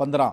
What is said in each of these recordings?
15,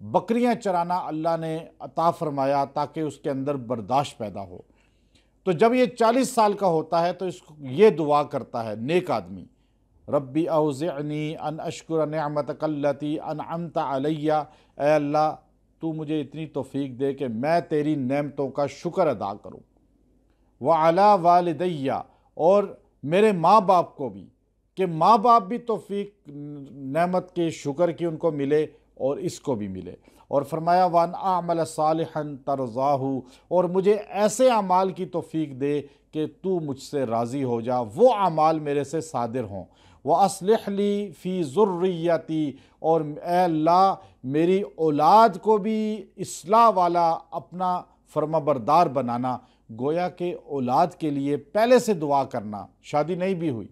بکریاں چرانا اللہ نے عطا فرمایا تاکہ اس کے اندر برداشت پیدا ہو۔ تو جب یہ 40 سال کا ہوتا ہے تو اس کو یہ دعا کرتا ہے نیک آدمی، ربی اوزعنی ان اشکر نعمتک التی انعمت علی، اے اللہ تو مجھے اتنی توفیق دے کہ میں تیری نعمتوں کا شکر ادا کروں، وعلی والدیہ، اور میرے ماں باپ کو بھی، کہ ماں باپ بھی توفیق نعمت کے شکر کی ان کو ملے اور اس کو بھی ملے۔ اور فرمایا وان اعمل صالحا ترضاہ، اور مجھے ایسے اعمال کی توفیق دے کہ تو مجھ سے راضی ہو جا، وہ اعمال میرے سے صادر ہوں۔ وَأَصْلِحْ لِي فِي ذُرِّيَّتِي، اور اے اللہ میری اولاد کو بھی اصلاح والا اپنا فرمانبردار بنانا۔ گویا کہ اولاد کے لیے پہلے سے دعا کرنا، شادی نہیں بھی ہوئی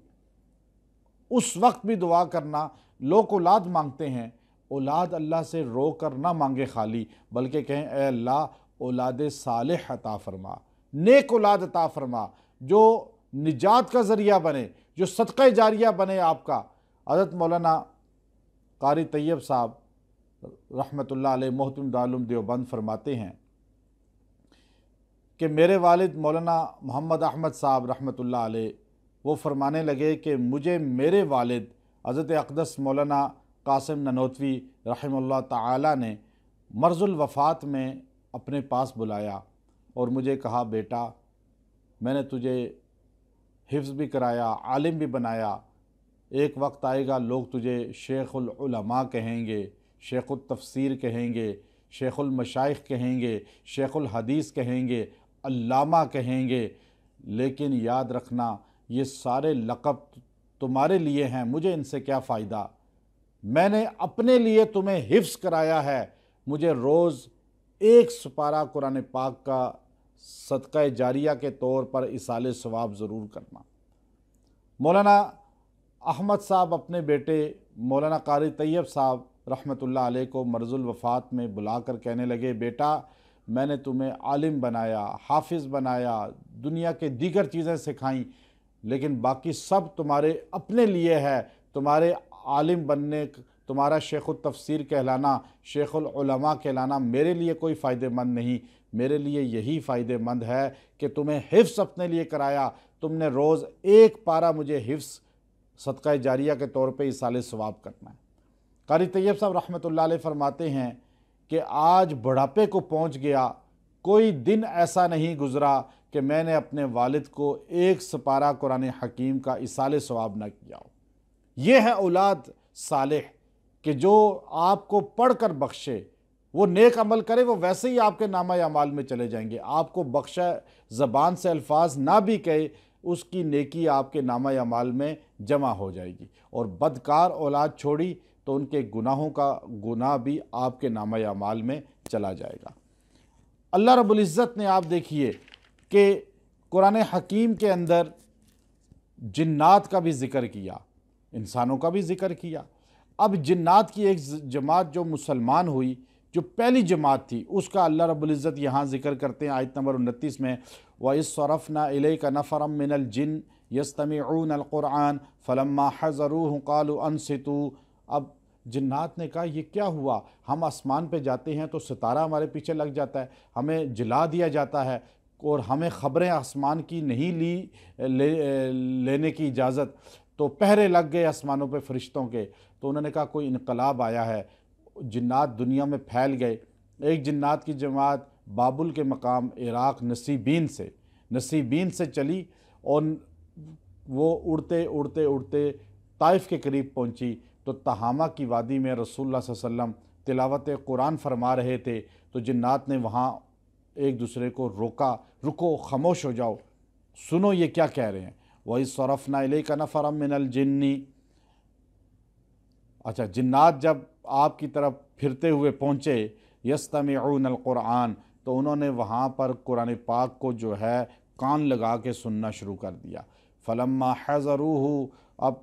اس وقت بھی دعا کرنا۔ لوگ اولاد مانگتے ہیں، اولاد اللہ سے رو کر نہ مانگے خالی، بلکہ کہیں اے اللہ اولاد صالح عطا فرما، نیک اولاد عطا فرما، جو نجات کا ذریعہ بنے، جو صدقہ جاریہ بنے آپ کا۔ حضرت مولانا قاری طیب صاحب رحمۃ اللہ علیہ محترم دارالعلوم دیوبند فرماتے ہیں کہ میرے والد مولانا محمد احمد صاحب رحمۃ اللہ علیہ وہ فرمانے لگے کہ مجھے میرے والد حضرت اقدس مولانا قاسم ننوتوی رحمہ اللہ تعالی نے مرض الوفات میں اپنے پاس بلایا اور مجھے کہا بیٹا میں نے تجھے حفظ بھی کرایا، عالم بھی بنایا، ایک وقت آئے گا لوگ تجھے شیخ العلماء کہیں گے، شیخ التفسیر کہیں گے، شیخ المشائخ کہیں گے، شیخ الحدیث کہیں گے، علامہ کہیں گے، لیکن یاد رکھنا یہ سارے لقب تمہارے لیے ہیں، مجھے ان سے کیا فائدہ؟ میں نے اپنے لیے تمہیں حفظ کرایا ہے، مجھے روز ایک سپارہ قرآن پاک کا صدقہ جاریہ کے طور پر ایصال ثواب ضرور کرنا۔ مولانا احمد صاحب اپنے بیٹے مولانا قاری طیب صاحب رحمۃ اللہ علیہ کو مرض الوفات میں بلا کر کہنے لگے بیٹا میں نے تمہیں عالم بنایا، حافظ بنایا، دنیا کے دیگر چیزیں سکھائیں، لیکن باقی سب تمہارے اپنے لیے ہے، تمہارے عالم بننے، تمہارا شیخ التفسیر کہلانا، شیخ العلماء کہلانا میرے لیے کوئی فائدہ مند نہیں، میرے لیے یہی فائدہ مند ہے کہ تمہیں حفظ اپنے لیے کرایا، تم نے روز ایک پارہ مجھے حفظ صدقہ جاریہ کے طور پہ ایصال ثواب کرنا ہے۔ قاری طیب صاحب رحمۃ اللہ علیہ فرماتے ہیں کہ آج بڑھاپے کو پہنچ گیا، کوئی دن ایسا نہیں گزرا کہ میں نے اپنے والد کو ایک سپارہ قرآن حکیم کا ایصال ثواب نہ کیا ہو۔ یہ ہے اولاد صالح کہ جو آپ کو پڑھ کر بخشے، وہ نیک عمل کرے، وہ ویسے ہی آپ کے نامہ اعمال میں چلے جائیں گے، آپ کو بخشا زبان سے الفاظ نہ بھی کہے اس کی نیکی آپ کے نامہ اعمال میں جمع ہو جائے گی، اور بدکار اولاد چھوڑی تو ان کے گناہوں کا گناہ بھی آپ کے نامہ اعمال میں چلا جائے گا۔ اللہ رب العزت نے آپ دیکھیے کہ قرآن حکیم کے اندر جنات کا بھی ذکر کیا، انسانوں کا بھی ذکر کیا۔ اب جنات کی ایک جماعت جو مسلمان ہوئی، جو پہلی جماعت تھی، اس کا اللہ رب العزت یہاں ذکر کرتے ہیں آیت نمبر 29 میں، وَإِذْ صَرَفْنَا إِلَيْكَ نَفَرًا مِّنَ الْجِنِّ يَسْتَمِعُونَ الْقُرْآنَ فَلَمَّا حَضَرُوهُ قَالُوا أَنصِتُوا۔ اب جنات نے کہا یہ کیا ہوا، ہم آسمان پہ جاتے ہیں تو ستارہ ہمارے پیچھے لگ جاتا ہے، ہمیں جلا دیا جاتا ہے، اور ہمیں خبریں آسمان کی نہیں لینے کی اجازت، تو پہرے لگ گئے آسمانوں پہ فرشتوں کے۔ تو انہوں نے کہا کوئی انقلاب آیا ہے، جنات دنیا میں پھیل گئے۔ ایک جنات کی جماعت بابل کے مقام عراق نصیبین سے چلی، اور وہ اڑتے اڑتے اڑتے طائف کے قریب پہنچی، تو تہامہ کی وادی میں رسول اللہ صلی اللہ علیہ وسلم تلاوت قرآن فرما رہے تھے، تو جنات نے وہاں ایک دوسرے کو روکا، رکو، خاموش ہو جاؤ، سنو یہ کیا کہہ رہے ہیں۔ وَإِذْ صَرَفْنَا إِلَيْكَ نَفَرًا مِّنَ الْجِنِّ۔ اچھا، جنات جب آپ کی طرف پھرتے ہوئے پہنچے، یستمعون القرآن، تو انہوں نے وہاں پر قرآن پاک کو جو ہے کان لگا کے سننا شروع کر دیا۔ فلما حضروہ، اب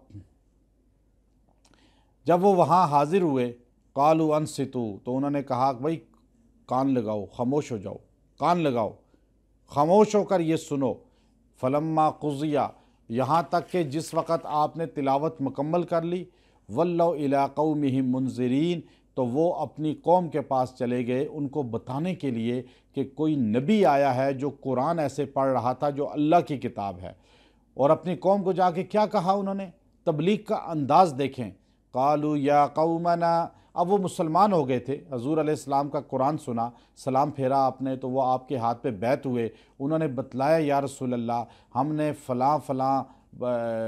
جب وہ وہاں حاضر ہوئے، قالوا انصتوا، تو انہوں نے کہا بھائی کان لگاؤ، خاموش ہو جاؤ، کان لگاؤ، خاموش ہو کر یہ سنو۔ فلما قضیٰ، یہاں تک کہ جس وقت آپ نے تلاوت مکمل کر لی، ولوا الی قومہم منذرین، تو وہ اپنی قوم کے پاس چلے گئے ان کو بتانے کے لیے کہ کوئی نبی آیا ہے جو قرآن ایسے پڑھ رہا تھا جو اللہ کی کتاب ہے۔ اور اپنی قوم کو جا کے کیا کہا انہوں نے، تبلیغ کا انداز دیکھیں، قالوا یا قومنا، اب وہ مسلمان ہو گئے تھے، حضور علیہ السلام کا قرآن سنا، سلام پھیرا آپ نے تو وہ آپ کے ہاتھ پہ بیعت ہوئے، انہوں نے بتلایا یا رسول اللہ ہم نے فلاں فلاں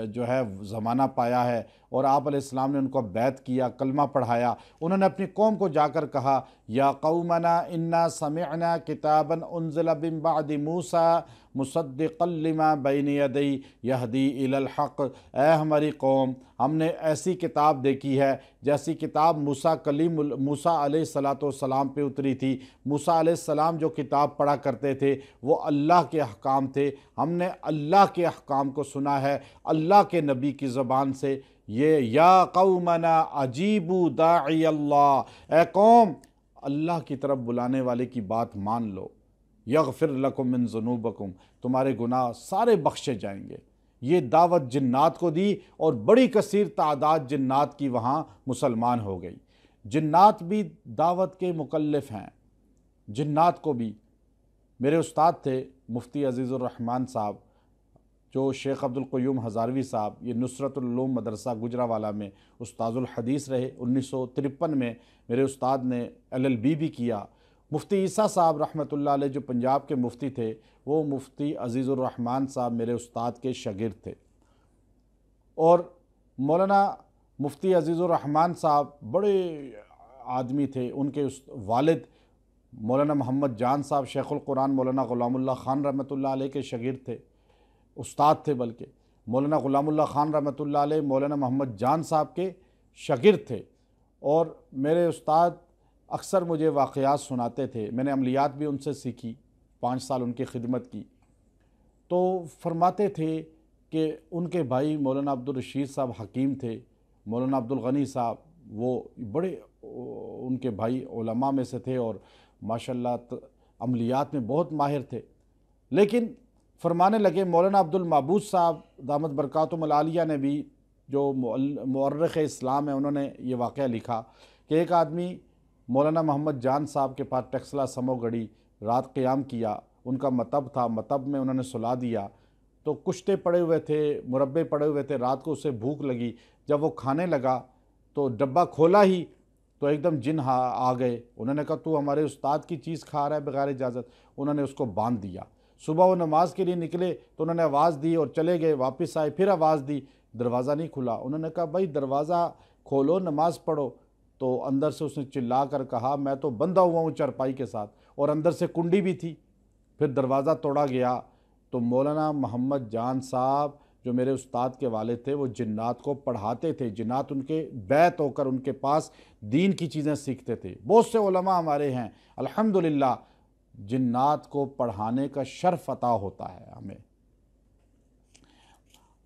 جو ہے زمانہ پایا ہے، اور آپ علیہ السلام نے ان کو بیعت کیا، کلمہ پڑھایا۔ انہوں نے اپنی قوم کو جا کر کہا یا قومنا انا سمعنا کتابا انزل من بعد موسیٰ مصدقا لما بین یدی یہدی الی الحق، اے ہماری قوم ہم نے ایسی کتاب دیکھی ہے جیسی کتاب موسیٰ علیہ السلام پہ اتری تھی۔ موسیٰ علیہ السلام جو کتاب پڑھا کرتے تھے وہ اللہ کے احکام تھے، ہم نے اللہ کے احکام کو سنا ہے اللہ کے نبی کی زبان سے۔ یہ یا قومنا اجیبوا داعی اللہ، اے قوم اللہ کی طرف بلانے والے کی بات مان لو، یغفر لکم من ذنوبکم، تمہارے گناہ سارے بخشے جائیں گے۔ یہ دعوت جنات کو دی اور بڑی کثیر تعداد جنات کی وہاں مسلمان ہو گئی۔ جنات بھی دعوت کے مکلف ہیں، جنات کو بھی۔ میرے استاد تھے مفتی عزیز الرحمن صاحب، جو شیخ عبدالقیوم ہزاروی صاحب، یہ نصرت العلوم مدرسہ گجرانوالہ میں استاذ الحدیث رہے۔ 1953 میں میرے استاد نے LLB بھی کیا۔ مفتی عیسیٰ صاحب رحمۃ اللہ علیہ جو پنجاب کے مفتی تھے، وہ مفتی عزیز الرحمن صاحب میرے استاد کے شاگرد تھے۔ اور مولانا مفتی عزیز الرحمن صاحب بڑے آدمی تھے، ان کے والد مولانا محمد جان صاحب شیخ القرآن مولانا غلام اللہ خان رحمۃ اللہ علیہ کے شاگرد تھے، استاد تھے، بلکہ مولانا غلام اللہ خان رحمۃ اللہ علیہ مولانا محمد جان صاحب کے شاگرد تھے۔ اور میرے استاد اکثر مجھے واقعات سناتے تھے، میں نے عملیات بھی ان سے سیکھی، 5 سال ان کی خدمت کی۔ تو فرماتے تھے کہ ان کے بھائی مولانا عبدالرشید صاحب حکیم تھے، مولانا عبدالغنی صاحب وہ بڑے ان کے بھائی علماء میں سے تھے اور ماشاءاللہ عملیات میں بہت ماہر تھے۔ لیکن فرمانے لگے مولانا عبدالمعبود صاحب دامت برکاتہم العالیہ نے بھی، جو مورخ اسلام ہیں، انہوں نے یہ واقعہ لکھا کہ ایک آدمی مولانا محمد جان صاحب کے پاس ٹیکسلا سمو گڑی رات قیام کیا، ان کا مطب تھا، مطب میں انہوں نے سلا دیا، تو کشتے پڑے ہوئے تھے، مربے پڑے ہوئے تھے، رات کو اسے بھوک لگی، جب وہ کھانے لگا تو ڈبہ کھولا ہی تو ایک دم جن آ گئے، انہوں نے کہا تو ہمارے استاد کی چیز کھا رہا ہے بغیر اجازت، انہوں نے اس کو باندھ دیا۔ صبح وہ نماز کے لیے نکلے تو انہوں نے آواز دی اور چلے گئے، واپس آئے پھر آواز دی، دروازہ نہیں کھلا، انہوں نے کہا بھائی دروازہ کھولو نماز پڑھو، تو اندر سے اس نے چلا کر کہا میں تو بندھا ہوا ہوں چرپائی کے ساتھ، اور اندر سے کنڈی بھی تھی۔ پھر دروازہ توڑا گیا تو مولانا محمد جان صاحب جو میرے استاد کے والد تھے وہ جنات کو پڑھاتے تھے، جنات ان کے بیعت ہو کر ان کے پاس دین کی چیزیں سیکھتے تھے۔ بہت سے علماء ہمارے ہیں الحمدللہ، جنات کو پڑھانے کا شرف عطا ہوتا ہے ہمیں۔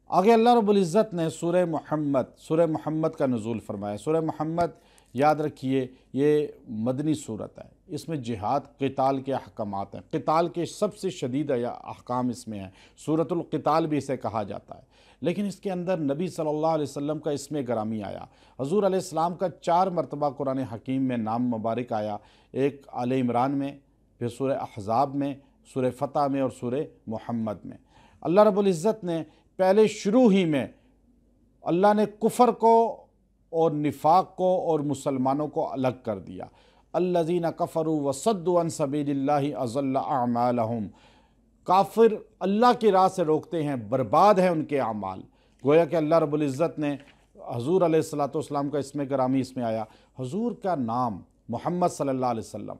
آگے اللہ رب العزت نے سورہ محمد کا نزول فرمایا۔ سورہ محمد یاد رکھیے یہ مدنی صورت ہے، اس میں جہاد قتال کے احکامات ہیں، قتال کے سب سے شدید احکام اس میں ہیں، سورۃ القتال بھی اسے کہا جاتا ہے۔ لیکن اس کے اندر نبی صلی اللہ علیہ وسلم کا اسم گرامی آیا، حضور علیہ السلام کا 4 مرتبہ قرآن حکیم میں نام مبارک آیا، ایک آل عمران میں، پھر سورہ احزاب میں، سورہ فتح میں اور سورہ محمد میں۔ اللہ رب العزت نے پہلے شروع ہی میں اللہ نے کفر کو اور نفاق کو اور مسلمانوں کو الگ کر دیا۔ الذین کفروا وصدوا عن سبیل اللہ اضل اعمالہم، کافر اللہ کی راہ سے روکتے ہیں، برباد ہیں ان کے اعمال۔ گویا کہ اللہ رب العزت نے حضور علیہ السلام کا اسم گرامی اس میں آیا، حضور کا نام محمد صلی اللہ علیہ وسلم۔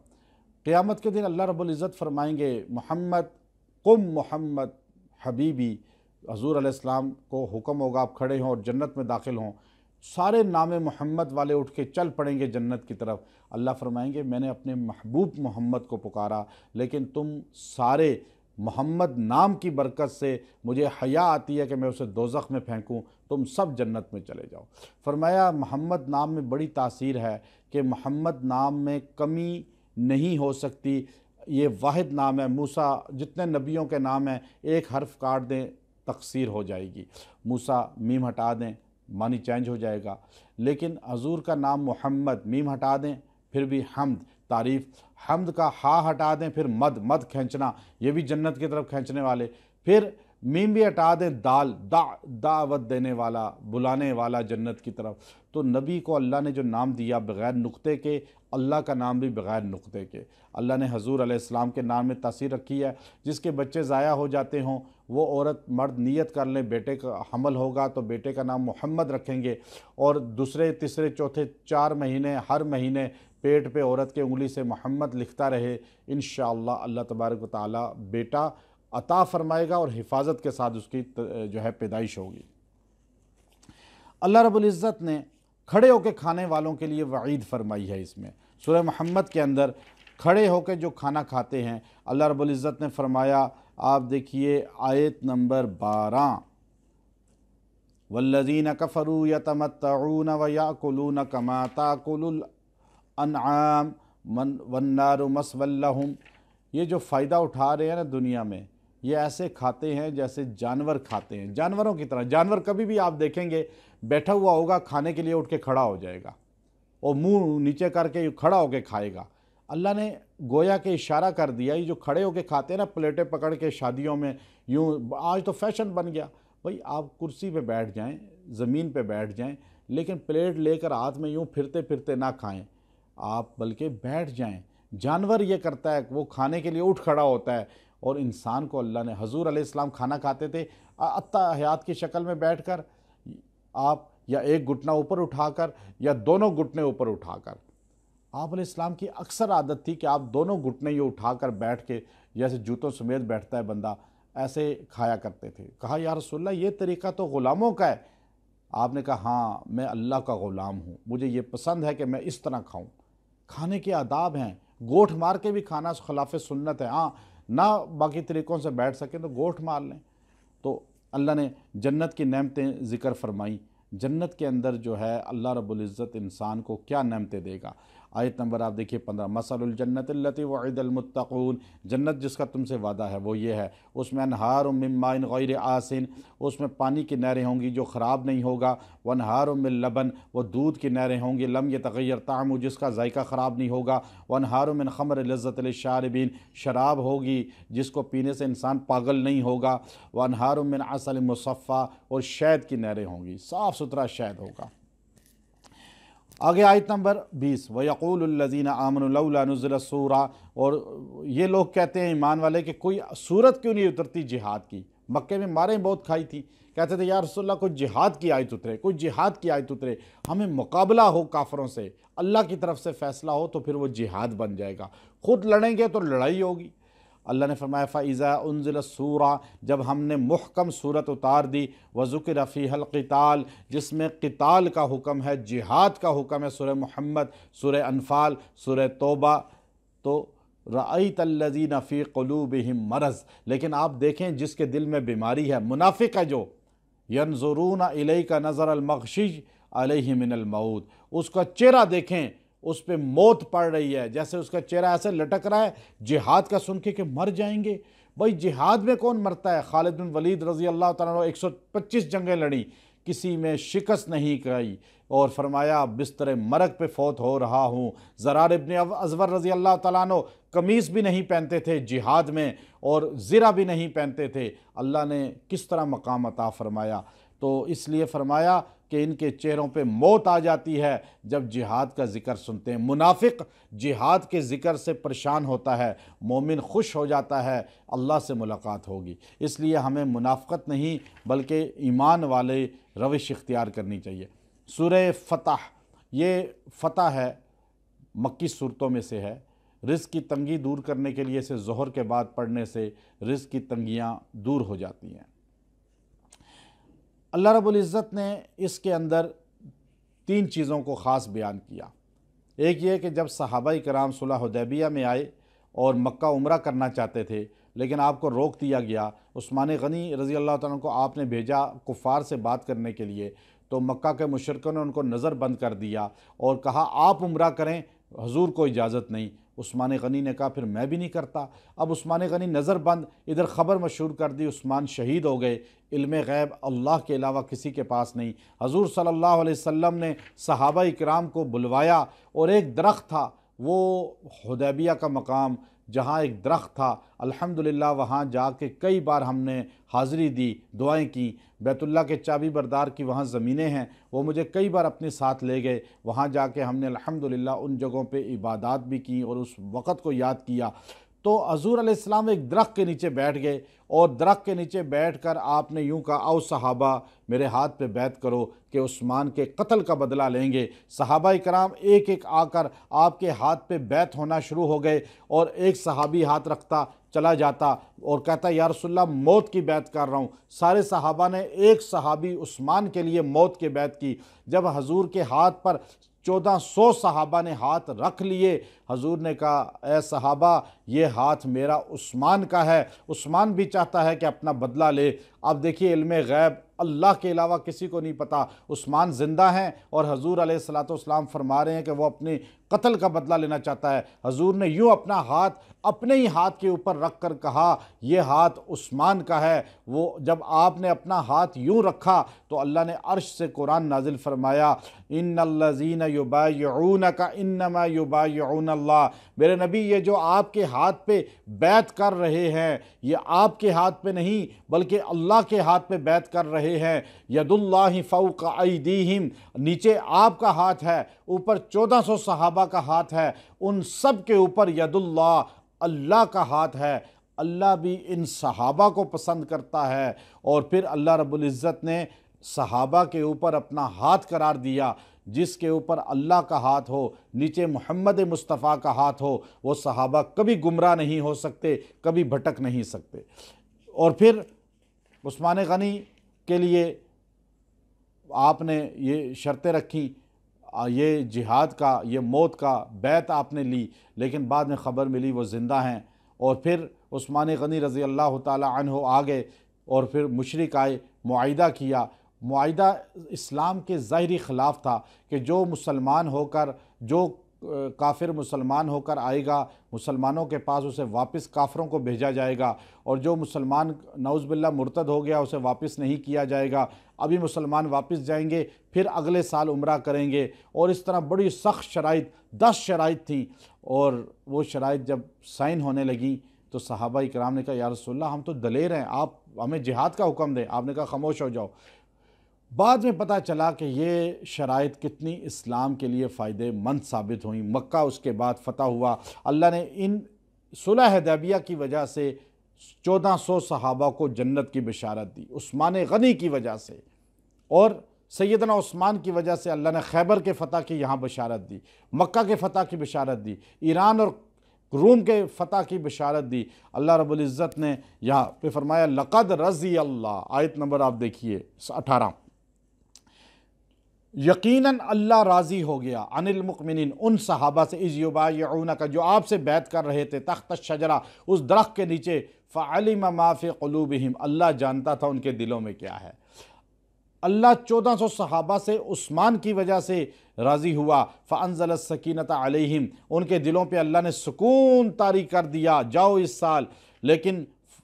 قیامت کے دن اللہ رب العزت فرمائیں گے محمد قم محمد حبیبی، حضور علیہ السلام کو حکم ہوگا آپ کھڑے ہوں اور جنت میں داخل ہوں، سارے نام محمد والے اٹھ کے چل پڑیں گے جنت کی طرف۔ اللہ فرمائیں گے میں نے اپنے محبوب محمد کو پکارا، لیکن تم سارے محمد نام کی برکت سے مجھے حیا آتی ہے کہ میں اسے دوزخ میں پھینکوں، تم سب جنت میں چلے جاؤ۔ فرمایا محمد نام میں بڑی تاثیر ہے کہ محمد نام میں کمی نہیں ہو سکتی، یہ واحد نام ہے۔ موسیٰ جتنے نبیوں کے نام ہیں ایک حرف کاٹ دیں تقصیر ہو جائے گی، موسیٰ میم ہٹا دیں معنی چینج ہو جائے گا۔ لیکن حضور کا نام محمد، میم ہٹا دیں پھر بھی حمد، تعریف، حمد کا ہا ہٹا دیں پھر مد کھینچنا، یہ بھی جنت کی طرف کھینچنے والے، پھر میم بھی ہٹا دیں دال، دعوت دینے والا، بلانے والا جنت کی طرف۔ تو نبی کو اللہ نے جو نام دیا بغیر نقطے کے، اللہ کا نام بھی بغیر نقطے کے، اللہ نے حضور علیہ السلام کے نام میں تاثیر رکھی ہے۔ جس کے بچے ضائع ہو جاتے ہوں وہ عورت مرد نیت کر لیں بیٹے کا حمل ہوگا تو بیٹے کا نام محمد رکھیں گے، اور دوسرے تیسرے چوتھے 4 مہینے ہر مہینے پیٹ پہ عورت کے انگلی سے محمد لکھتا رہے، انشاءاللہ اللہ تبارک و تعالی بیٹا عطا فرمائے گا اور حفاظت کے ساتھ اس کی جو ہے پیدائش ہوگی۔ اللہ رب العزت نے کھڑے ہو کے کھانے والوں کے لیے وعید فرمائی ہے۔ اس میں سورہ محمد کے اندر کھڑے ہو کے جو کھانا کھاتے ہیں، اللہ رب العزت نے فرمایا، آپ دیکھیے آیت نمبر 12، والذین کفروا یتمتعون ویأکلون کما تأکل الانعام والنار مثوی لہم۔ یہ جو فائدہ اٹھا رہے ہیں نا دنیا میں، یہ ایسے کھاتے ہیں جیسے جانور کھاتے ہیں، جانوروں کی طرح۔ جانور کبھی بھی آپ دیکھیں گے بیٹھا ہوا ہوگا، کھانے کے لیے اٹھ کے کھڑا ہو جائے گا اور منہ نیچے کر کے کھڑا ہو کے کھائے گا۔ اللہ نے گویا کہ اشارہ کر دیا، یہ جو کھڑے ہو کے کھاتے ہیں نا پلیٹیں پکڑ کے شادیوں میں، یوں آج تو فیشن بن گیا، بھئی آپ کرسی پہ بیٹھ جائیں، زمین پہ بیٹھ جائیں، لیکن پلیٹ لے کر ہاتھ میں یوں پھرتے پھرتے نہ کھائیں، آپ بلکہ بیٹھ جائیں۔ جانور یہ کرتا ہے، وہ کھانے کے لیے اٹھ کھڑا ہوتا ہے، اور انسان کو اللہ نے، حضور علیہ السلام کھانا کھاتے تھے اتحیات کی شکل میں بیٹھ کر، آپ یا ایک گھٹنا اوپر اٹھا کر یا دونوں گھٹنے اوپر اٹھا کر۔ آپ علیہ السلام کی اکثر عادت تھی کہ آپ دونوں گھٹنے یہ اٹھا کر بیٹھ کے، جیسے جوتوں سمیت بیٹھتا ہے بندہ، ایسے کھایا کرتے تھے۔ کہا یا رسول اللہ یہ طریقہ تو غلاموں کا ہے۔ آپ نے کہا ہاں میں اللہ کا غلام ہوں، مجھے یہ پسند ہے کہ میں اس طرح کھاؤں۔ کھانے کے آداب ہیں، گوٹھ مار کے بھی کھانا خلاف سنت ہے، ہاں نہ باقی طریقوں سے بیٹھ سکیں تو گوٹھ مار لیں۔ تو اللہ نے جنت کی نعمتیں ذکر فرمائیں۔ جنت کے اندر جو ہے اللہ رب العزت انسان کو کیا نعمتیں دے گا۔ آیت نمبر آپ دیکھیے 15، مثل الجنت التی وعد المتقون، جنت جس کا تم سے وعدہ ہے وہ یہ ہے، اس میں انہار من ماء غیر آسن، اس میں پانی کی نہریں ہوں گی جو خراب نہیں ہوگا، وانہار من لبن، وہ دودھ کی نہریں ہوں گی، لم یتغیر طعمہ، جس کا ذائقہ خراب نہیں ہوگا، وانہار من خمر لذت للشاربین، شراب ہوگی جس کو پینے سے انسان پاگل نہیں ہوگا، وانہار من عسل مصفی، اور شہد کی نہریں ہوں گی، صاف ستھرا شہد ہوگا۔ آگے آیت نمبر 20، وَيَقُولُ الَّذِينَ آمَنُوا لَوْلَا نُزِّلَتْ سُورَةٌ، اور یہ لوگ کہتے ہیں ایمان والے کہ کوئی سورت کیوں نہیں اترتی جہاد کی۔ مکے میں ماریں بہت کھائی تھی، کہتے تھے یا رسول اللہ کوئی جہاد کی آیت اترے، کوئی جہاد کی آیت اترے، ہمیں مقابلہ ہو کافروں سے، اللہ کی طرف سے فیصلہ ہو تو پھر وہ جہاد بن جائے گا، خود لڑیں گے تو لڑائی ہوگی۔ اللہ نے فرمایا فَإِذَا أُنزِلَ السُّورَةُ، جب ہم نے محکم صورت اتار دی، وَذُكِرَ فِيهَا الْقِتَالُ، جس میں قتال کا حکم ہے، جہاد کا حکم ہے، سورہ محمد، سورہ انفال، سورہ توبہ، تو رَأَيْتَ الَّذِينَ فِي قُلُوبِهِم مَرَضٌ، لیکن آپ دیکھیں جس کے دل میں بیماری ہے، منافق ہے جو، يَنظُرُونَ إِلَيْكَ نَظَرَ الْمَغْشِيِّ عَلَيْهِ مِنَ الْمَوْتِ، اس کا چہرہ دیکھیں اس پہ موت پڑ رہی ہے، جیسے اس کا چہرہ ایسے لٹک رہا ہے جہاد کا سن کے کہ مر جائیں گے۔ بھائی جہاد میں کون مرتا ہے؟ خالد بن ولید رضی اللہ تعالیٰ عنہ 125 جنگیں لڑیں، کسی میں شکست نہیں کرائی، اور فرمایا بستر مرگ پہ فوت ہو رہا ہوں۔ زرار ابن ازور رضی اللہ تعالیٰ عنہ قمیص بھی نہیں پہنتے تھے جہاد میں، اور زرہ بھی نہیں پہنتے تھے، اللہ نے کس طرح مقام عطا فرمایا۔ تو اس لیے فرمایا کہ ان کے چہروں پہ موت آ جاتی ہے جب جہاد کا ذکر سنتے ہیں۔ منافق جہاد کے ذکر سے پریشان ہوتا ہے، مومن خوش ہو جاتا ہے، اللہ سے ملاقات ہوگی۔ اس لیے ہمیں منافقت نہیں بلکہ ایمان والے روش اختیار کرنی چاہیے۔ سورہ فتح، یہ فتح ہے، مکی صورتوں میں سے ہے، رزق کی تنگی دور کرنے کے لیے اسے ظہر کے بعد پڑھنے سے رزق کی تنگیاں دور ہو جاتی ہیں۔ اللہ رب العزت نے اس کے اندر 3 چیزوں کو خاص بیان کیا۔ ایک یہ کہ جب صحابہ کرام صلح حدیبیہ میں آئے اور مکہ عمرہ کرنا چاہتے تھے لیکن آپ کو روک دیا گیا، عثمان غنی رضی اللہ تعالیٰ عنہ کو آپ نے بھیجا کفار سے بات کرنے کے لیے، تو مکہ کے مشرکوں نے ان کو نظر بند کر دیا اور کہا آپ عمرہ کریں، حضور کو اجازت نہیں۔ عثمان غنی نے کہا پھر میں بھی نہیں کرتا۔ اب عثمان غنی نظر بند، ادھر خبر مشہور کر دی عثمان شہید ہو گئے۔ علم غیب اللہ کے علاوہ کسی کے پاس نہیں۔ حضور صلی اللہ علیہ وسلم نے صحابہ اکرام کو بلوایا، اور ایک درخت تھا، وہ حدیبیہ کا مقام جہاں ایک درخت تھا، الحمدللہ وہاں جا کے کئی بار ہم نے حاضری دی، دعائیں کی۔ بیت اللہ کے چابی بردار کی وہاں زمینیں ہیں، وہ مجھے کئی بار اپنے ساتھ لے گئے، وہاں جا کے ہم نے الحمدللہ ان جگہوں پہ عبادات بھی کی اور اس وقت کو یاد کیا۔ تو حضور علیہ السلام ایک درخت کے نیچے بیٹھ گئے، اور درخت کے نیچے بیٹھ کر آپ نے یوں کہا او صحابہ میرے ہاتھ پہ بیعت کرو کہ عثمان کے قتل کا بدلہ لیں گے۔ صحابہ کرام ایک ایک آ کر آپ کے ہاتھ پہ بیعت ہونا شروع ہو گئے، اور ایک صحابی ہاتھ رکھتا چلا جاتا اور کہتا یا رسول اللہ موت کی بیعت کر رہا ہوں۔ سارے صحابہ نے ایک صحابی عثمان کے لیے موت کی بیعت کی۔ جب حضور کے ہاتھ پر 1400 صحابہ نے ہاتھ رکھ لیے، حضور نے کہا اے صحابہ یہ ہاتھ میرا عثمان کا ہے، عثمان بھی چاہتا ہے کہ اپنا بدلہ لے۔ اب دیکھیے علم غیب اللہ کے علاوہ کسی کو نہیں پتا، عثمان زندہ ہیں اور حضور علیہ السلام فرما رہے ہیں کہ وہ اپنے قتل کا بدلہ لینا چاہتا ہے۔ حضور نے یوں اپنا ہاتھ اپنے ہی ہاتھ کے اوپر رکھ کر کہا یہ ہاتھ عثمان کا ہے۔ وہ جب آپ نے اپنا ہاتھ یوں رکھا تو اللہ نے عرش سے قرآن نازل فرمایا ان الذین یبایعونک انما یبایعون اللہ، میرے نبی یہ جو آپ کے ہاتھ پہ بیعت کر رہے ہیں یہ آپ کے ہاتھ پہ نہیں بلکہ اللہ کے ہاتھ پہ بیعت کر رہے ہیں۔ ید اللہ فوق ایدیہم، نیچے آپ کا ہاتھ ہے، اوپر 1400 صحابہ کا ہاتھ ہے، ان سب کے اوپر ید اللہ، اللہ کا ہاتھ ہے۔ اللہ بھی ان صحابہ کو پسند کرتا ہے، اور پھر اللہ رب العزت نے صحابہ کے اوپر اپنا ہاتھ قرار دیا۔ جس کے اوپر اللہ کا ہاتھ ہو، نیچے محمد مصطفیٰ کا ہاتھ ہو، وہ صحابہ کبھی گمراہ نہیں ہو سکتے، کبھی بھٹک نہیں سکتے۔ اور پھر عثمان غنی کے لیے آپ نے یہ شرطیں رکھیں، یہ جہاد کا، یہ موت کا بیعت آپ نے لی، لیکن بعد میں خبر ملی وہ زندہ ہیں۔ اور پھر عثمان غنی رضی اللہ تعالی عنہ آگئے، اور پھر مشرک آئے، معاہدہ کیا۔ معاہدہ اسلام کے ظاہری خلاف تھا کہ جو مسلمان ہو کر، جو کافر مسلمان ہو کر آئے گا مسلمانوں کے پاس اسے واپس کافروں کو بھیجا جائے گا، اور جو مسلمان نعوذ باللہ مرتد ہو گیا اسے واپس نہیں کیا جائے گا۔ ابھی مسلمان واپس جائیں گے پھر اگلے سال عمرہ کریں گے، اور اس طرح بڑی سخت شرائط، 10 شرائط تھیں، اور وہ شرائط جب سائن ہونے لگیں تو صحابہ اکرام نے کہا یا رسول اللہ ہم تو دلیر ہیں، آپ ہمیں جہاد کا حکم دیں۔ آپ نے کہا خاموش ہو جاؤ۔ بعد میں پتہ چلا کہ یہ شرائط کتنی اسلام کے لیے فائدے مند ثابت ہوئیں۔ مکہ اس کے بعد فتح ہوا، اللہ نے ان صلح حدیبیہ کی وجہ سے 1400 صحابہ کو جنت کی بشارت دی، عثمان غنی کی وجہ سے، اور سیدنا عثمان کی وجہ سے اللہ نے خیبر کے فتح کی یہاں بشارت دی، مکہ کے فتح کی بشارت دی، ایران اور روم کے فتح کی بشارت دی۔ اللہ رب العزت نے یہاں پہ فرمایا لقد رضی اللہ، آیت نمبر آپ دیکھیے 18، یقیناً اللہ راضی ہو گیا عن المؤمنین، ان صحابہ سے اذ یبایعونک، جو آپ سے بیعت کر رہے تھے تحت الشجرہ، اس درخت کے نیچے، فعلم ما فی قلوبہم، اللہ جانتا تھا ان کے دلوں میں کیا ہے۔ اللہ 1400 صحابہ سے عثمان کی وجہ سے راضی ہوا، فانزل السکینۃ علیہم، ان کے دلوں پہ اللہ نے سکون طاری کر دیا، جاؤ اس سال، لیکن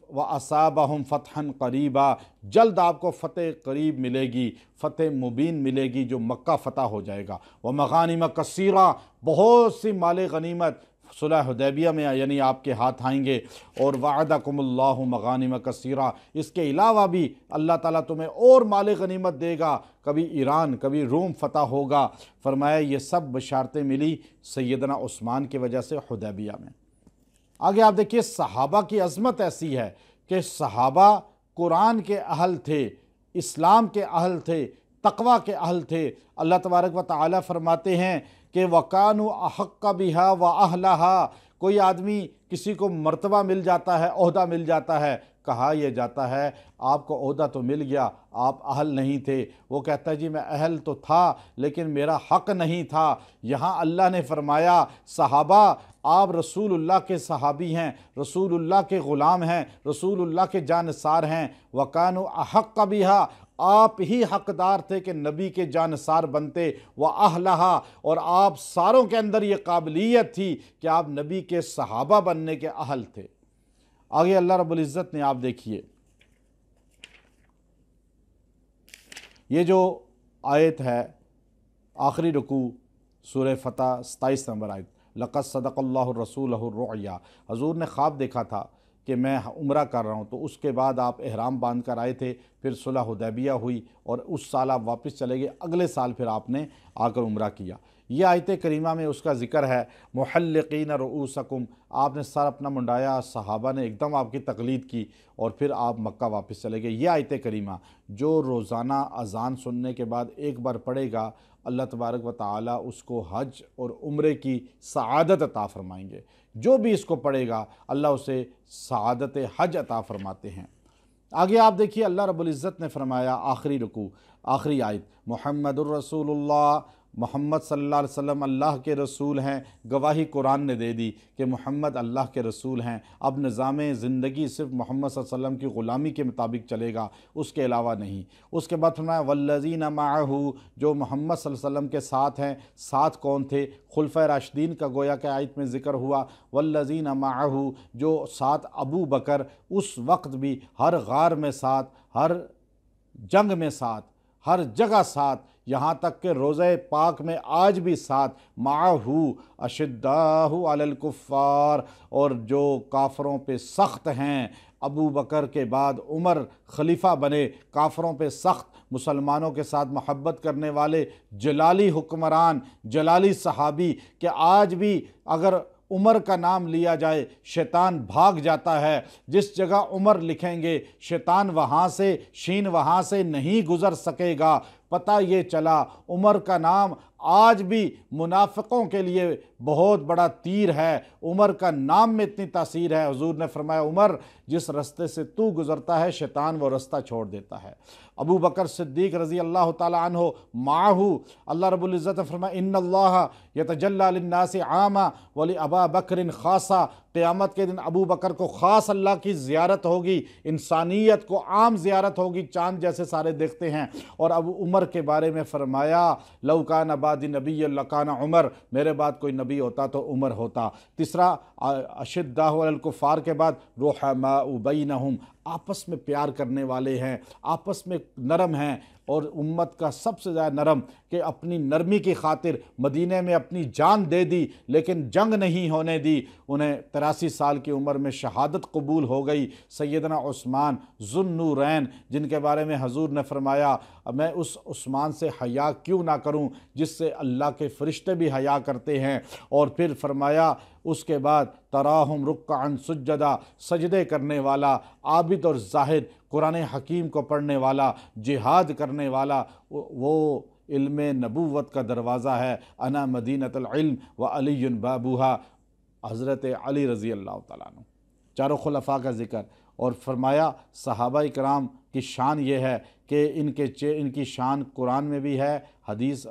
وَأَصَابَهُمْ فَتْحًا قَرِيبًا، جلد آپ کو فتح قریب ملے گی، فتح مبین ملے گی جو مکہ فتح ہو جائے گا، وَمَغَانِمَ كَثِيرًا، بہت سی مال غنیمت صلح حدیبیہ میں یعنی آپ کے ہاتھ آئیں گے، اور وعدکم اللہ مغانم کثیرہ، اس کے علاوہ بھی اللہ تعالیٰ تمہیں اور مال غنیمت دے گا، کبھی ایران کبھی روم فتح ہوگا۔ فرمایا یہ سب بشارتیں ملی سیدنا عثمان کی وجہ سے حدیبیہ میں۔ آگے آپ دیکھیے صحابہ کی عظمت ایسی ہے کہ صحابہ قرآن کے اہل تھے، اسلام کے اہل تھے، تقوی کے اہل تھے۔ اللہ تبارک و تعالیٰ فرماتے ہیں کہ وَكَانُوا أَحَقَّ بِهَا وَأَهْلَهَا، کوئی آدمی کسی کو مرتبہ مل جاتا ہے، عہدہ مل جاتا ہے، کہا یہ جاتا ہے آپ کو عہدہ تو مل گیا، آپ اہل نہیں تھے، وہ کہتا ہے جی میں اہل تو تھا لیکن میرا حق نہیں تھا۔ یہاں اللہ نے فرمایا صحابہ آپ رسول اللہ کے صحابی ہیں، رسول اللہ کے غلام ہیں، رسول اللہ کے جانثار ہیں، وَكَانُوا أَحَقَّ بِهَا، آپ ہی حقدار تھے کہ نبی کے جانثار بنتے وَأَهْلَهَا، اور آپ ساروں کے اندر یہ قابلیت تھی کہ آپ نبی کے صحابہ بننے کے اہل تھے۔ آگے اللہ رب العزت نے آپ دیکھیے یہ جو آیت ہے آخری رکوع سورہ فتح 27 نمبر آیت، لَقَدْ صَدَقَ اللَّهُ رَسُولَهُ الرُّؤْيَا، حضور نے خواب دیکھا تھا کہ میں عمرہ کر رہا ہوں، تو اس کے بعد آپ احرام باندھ کر آئے تھے، پھر صلح حدیبیہ ہوئی اور اس سال آپ واپس چلے گئے، اگلے سال پھر آپ نے آ کر عمرہ کیا۔ یہ آیت کریمہ میں اس کا ذکر ہے، محلقین رؤوسکم، آپ نے سر اپنا منڈایا، صحابہ نے ایک دم آپ کی تقلید کی اور پھر آپ مکہ واپس چلے گئے۔ یہ آیت کریمہ جو روزانہ اذان سننے کے بعد ایک بار پڑھے گا، اللہ تبارک و تعالیٰ اس کو حج اور عمرے کی سعادت عطا فرمائیں گے۔ جو بھی اس کو پڑھے گا اللہ اسے سعادت حج عطا فرماتے ہیں۔ آگے آپ دیکھیے اللہ رب العزت نے فرمایا آخری رکوع آخری آیت، محمد الرسول اللہ، محمد صلی اللہ علیہ وسلم اللہ کے رسول ہیں۔ گواہی قرآن نے دے دی کہ محمد اللہ کے رسول ہیں۔ اب نظام زندگی صرف محمد صلی اللہ علیہ وسلم کی غلامی کے مطابق چلے گا، اس کے علاوہ نہیں۔ اس کے بعد فرمایا والذین معہ، جو محمد صلی اللہ علیہ وسلم کے ساتھ ہیں، ساتھ کون تھے؟ خلفۂ راشدین کا گویا کہ آیت میں ذکر ہوا، والذین معہ، جو ساتھ ابو بکر اس وقت بھی ہر غار میں ساتھ، ہر جنگ میں ساتھ، ہر جگہ ساتھ، یہاں تک کہ روضہ پاک میں آج بھی ساتھ، معہ اشداء علی الکفار، اور جو کافروں پہ سخت ہیں۔ ابو بکر کے بعد عمر خلیفہ بنے، کافروں پہ سخت، مسلمانوں کے ساتھ محبت کرنے والے جلالی حکمران، جلالی صحابی، کہ آج بھی اگر عمر کا نام لیا جائے شیطان بھاگ جاتا ہے۔ جس جگہ عمر لکھیں گے شیطان وہاں سے، شین وہاں سے نہیں گزر سکے گا۔ پتہ یہ چلا عمر کا نام آج بھی منافقوں کے لیے بہت بڑا تیر ہے۔ عمر کا نام میں اتنی تاثیر ہے، حضور نے فرمایا عمر جس رستے سے تو گزرتا ہے شیطان وہ رستہ چھوڑ دیتا ہے۔ ابو بکر صدیق رضی اللہ تعالی عنہ معہ، اللہ رب العزت نے فرمایا ان اللہ یتجلی للناس عاما ولابا بکر خاصا، قیامت کے دن ابو بکر کو خاص اللہ کی زیارت ہوگی، انسانیت کو عام زیارت ہوگی، چاند جیسے سارے دیکھتے ہیں۔ اور اب عمر کے بارے میں فرمایا لو کان بعد نبی لکان عمر، میرے بعد کوئی نبی ہوتا تو عمر ہوتا۔ تیسرا اشداء علی الکفار کے بعد رحماء بینہم، آپس میں پیار کرنے والے ہیں، آپس میں نرم ہیں، اور امت کا سب سے زیادہ نرم کہ اپنی نرمی کی خاطر مدینے میں اپنی جان دے دی لیکن جنگ نہیں ہونے دی۔ انہیں 83 سال کی عمر میں شہادت قبول ہو گئی۔ سیدنا عثمان ذو النورین، جن کے بارے میں حضور نے فرمایا میں اس عثمان سے حیا کیوں نہ کروں جس سے اللہ کے فرشتے بھی حیا کرتے ہیں۔ اور پھر فرمایا اس کے بعد تراہم رکعا سجدا، سجدے کرنے والا، عابد اور زاہد، قرآن حکیم کو پڑھنے والا، جہاد کرنے والا، وہ علم نبوت کا دروازہ ہے۔ انا مدینۃ العلم وعلی بابوہا، حضرت علی رضی اللہ تعالیٰ عنہ۔ چاروں خلفاء کا ذکر، اور فرمایا صحابہ کرام کی شان یہ ہے کہ ان کی شان قرآن میں بھی ہے، حدیث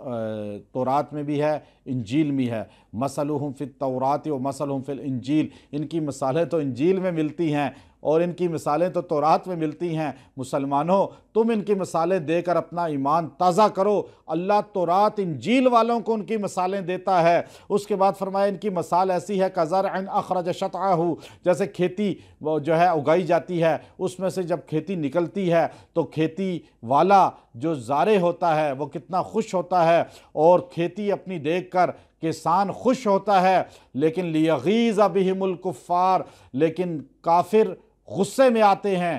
تورات میں بھی ہے، انجیل میں ہے۔ مثلہم فی التوراۃ و مثلہم فی الانجیل، ان کی مثالیں تو انجیل میں ملتی ہیں اور ان کی مثالیں تو تورات میں ملتی ہیں۔ مسلمانوں تم ان کی مثالیں دے کر اپنا ایمان تازہ کرو، اللہ تورات انجیل والوں کو ان کی مثالیں دیتا ہے۔ اس کے بعد فرمایا ان کی مثال ایسی ہے کزرع اخرج شطأہ، جیسے کھیتی جو ہے اگائی جاتی ہے، اس میں سے جب کھیتی نکلتی ہے تو کھیتی والا جو زارع ہوتا ہے وہ کتنا خوش ہوتا ہے، اور کھیتی اپنی دیکھ کر کسان خوش ہوتا ہے، لیکن لیغیظ بہم الکفار، لیکن کافر غصے میں آتے ہیں،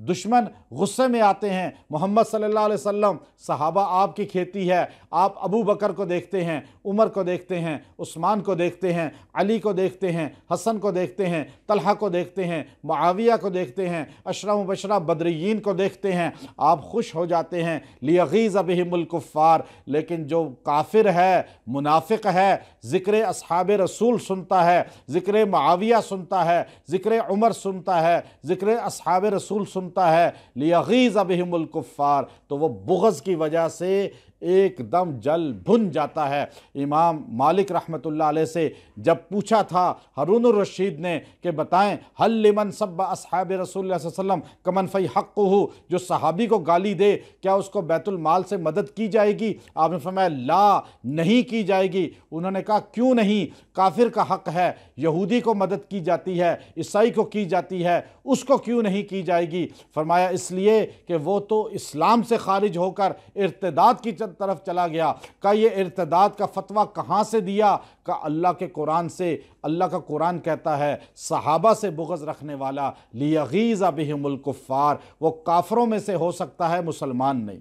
دشمن غصے میں آتے ہیں۔ محمد صلی اللہ علیہ وسلم صحابہ آپ کی کھیتی ہے، آپ ابو بکر کو دیکھتے ہیں، عمر کو دیکھتے ہیں، عثمان کو دیکھتے ہیں، علی کو دیکھتے ہیں، حسن کو دیکھتے ہیں، طلحہ کو دیکھتے ہیں، معاویہ کو دیکھتے ہیں، عشرہ مبشرہ بدریین کو دیکھتے ہیں، آپ خوش ہو جاتے ہیں لیغیظ بہم الکفار۔ لیکن جو کافر ہے، منافق ہے، ذکر اصحاب رسول سنتا ہے، ذکر معاویہ سنتا ہے، ذکر عمر سنتا ہے، ذکر اصحاب رسول سنتا ہے، لیغیظ بہم الکفار، تو وہ بغض کی وجہ سے ایک دم جل بھن جاتا ہے۔ امام مالک رحمۃ اللہ علیہ سے جب پوچھا تھا ہارون الرشید نے کہ بتائیں حل لمن سب اصحاب رسول اللہ صلی اللہ علیہ وسلم کمن فی حقہ، جو صحابی کو گالی دے کیا اس کو بیت المال سے مدد کی جائے گی؟ آپ نے فرمایا لا، نہیں کی جائے گی۔ انہوں نے کہا کیوں نہیں؟ کافر کا حق ہے، یہودی کو مدد کی جاتی ہے، عیسائی کو کی جاتی ہے، اس کو کیوں نہیں کی جائے گی؟ فرمایا اس لیے کہ وہ تو اسلام سے خارج ہو کر ارتداد کی طرف چلا گیا۔ کہ یہ ارتداد کا فتویٰ کہاں سے دیا؟ کہ اللہ کے قرآن سے۔ اللہ کا قرآن کہتا ہے صحابہ سے بغض رکھنے والا لیغیظ بہم الکفار، وہ کافروں میں سے ہو سکتا ہے، مسلمان نہیں۔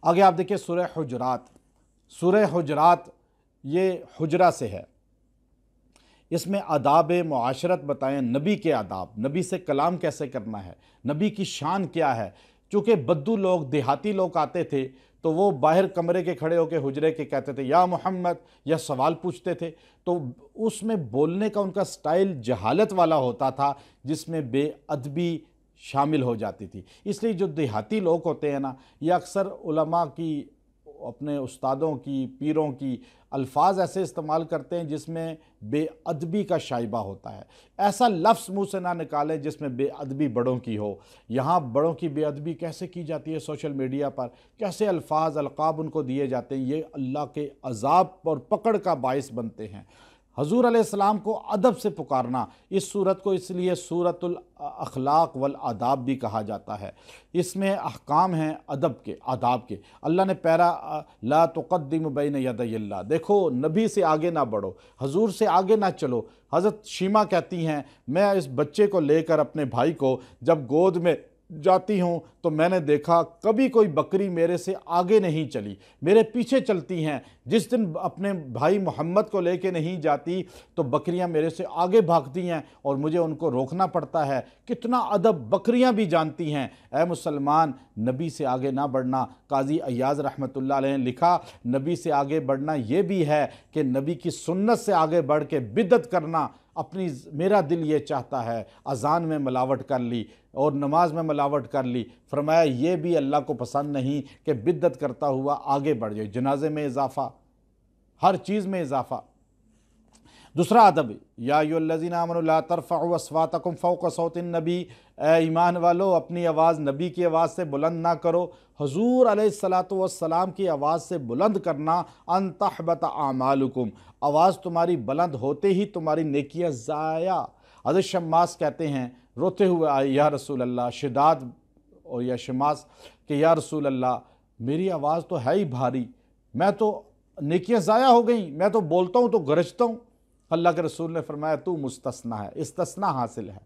آگے آپ دیکھیں سورہ حجرات۔ سورہ حجرات یہ حجرہ سے ہے، اس میں آداب معاشرت بتائیں، نبی کے آداب، نبی سے کلام کیسے کرنا ہے، نبی کی شان کیا ہے۔ چونکہ بدو لوگ، دیہاتی لوگ آتے تھے تو وہ باہر کمرے کے کھڑے ہو کے حجرے کے کہتے تھے یا محمد، یا سوال پوچھتے تھے، تو اس میں بولنے کا ان کا سٹائل جہالت والا ہوتا تھا، جس میں بے ادبی شامل ہو جاتی تھی۔ اس لیے جو دیہاتی لوگ ہوتے ہیں نا، یہ اکثر علماء کی، اپنے استادوں کی، پیروں کی الفاظ ایسے استعمال کرتے ہیں جس میں بے ادبی کا شائبہ ہوتا ہے۔ ایسا لفظ منہ سے نہ نکالیں جس میں بے ادبی بڑوں کی ہو۔ یہاں بڑوں کی بے ادبی کیسے کی جاتی ہے سوشل میڈیا پر، کیسے الفاظ القاب ان کو دیے جاتے ہیں، یہ اللہ کے عذاب اور پکڑ کا باعث بنتے ہیں۔ حضور علیہ السلام کو ادب سے پکارنا، اس صورت کو اس لیے سورۃ الاخلاق والآداب بھی کہا جاتا ہے۔ اس میں احکام ہیں ادب کے، آداب کے۔ اللہ نے پیرا لا تقدم بین یدی اللہ، دیکھو نبی سے آگے نہ بڑھو، حضور سے آگے نہ چلو۔ حضرت شیمہ کہتی ہیں میں اس بچے کو لے کر اپنے بھائی کو جب گود میں جاتی ہوں تو میں نے دیکھا کبھی کوئی بکری میرے سے آگے نہیں چلی، میرے پیچھے چلتی ہیں۔ جس دن اپنے بھائی محمد کو لے کے نہیں جاتی تو بکریاں میرے سے آگے بھاگتی ہیں اور مجھے ان کو روکنا پڑتا ہے۔ کتنا ادب بکریاں بھی جانتی ہیں۔ اے مسلمان، نبی سے آگے نہ بڑھنا۔ قاضی ایاز رحمۃ اللہ علیہ نے لکھا نبی سے آگے بڑھنا یہ بھی ہے کہ نبی کی سنت سے آگے بڑھ کے بدعت کرنا۔ میرا دل یہ چاہتا ہے، اذان میں ملاوٹ کر لی اور نماز میں ملاوٹ کر لی۔ فرمایا یہ بھی اللہ کو پسند نہیں کہ بدعت کرتا ہوا آگے بڑھ جائے، جنازے میں اضافہ، ہر چیز میں اضافہ۔ دوسرا ادب، یا ایھا الذین آمنوا لا ترفعوا اصواتکم فوق صوت النبی، اے ایمان والو اپنی آواز نبی کی آواز سے بلند نہ کرو۔ حضور علیہ السلام کی آواز سے بلند کرنا، ان تحبط اعمالکم، آواز تمہاری بلند ہوتے ہی تمہاری نیکیاں ضائع۔ حضرت شماس کہتے ہیں روتے ہوئے آئے یا رسول اللہ، شداد اور یا شماس کہ یا رسول اللہ میری آواز تو ہے ہی بھاری، میں تو نیکیاں ضائع ہو گئیں، میں تو بولتا ہوں تو گرجتا ہوں۔ اللہ کے رسول نے فرمایا تو مستثنیٰ ہے، استثناء حاصل ہے۔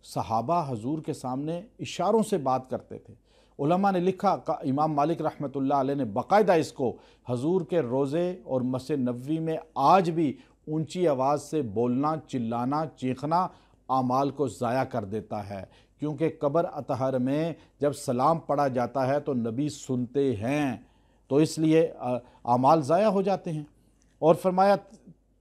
صحابہ حضور کے سامنے اشاروں سے بات کرتے تھے۔ علماء نے لکھا، امام مالک رحمۃ اللہ علیہ نے باقاعدہ اس کو حضور کے روزے اور مسجد نبوی میں آج بھی اونچی آواز سے بولنا، چلانا، چیخنا اعمال کو ضائع کر دیتا ہے، کیونکہ قبر اطہر میں جب سلام پڑھا جاتا ہے تو نبی سنتے ہیں، تو اس لیے اعمال ضائع ہو جاتے ہیں۔ اور فرمایا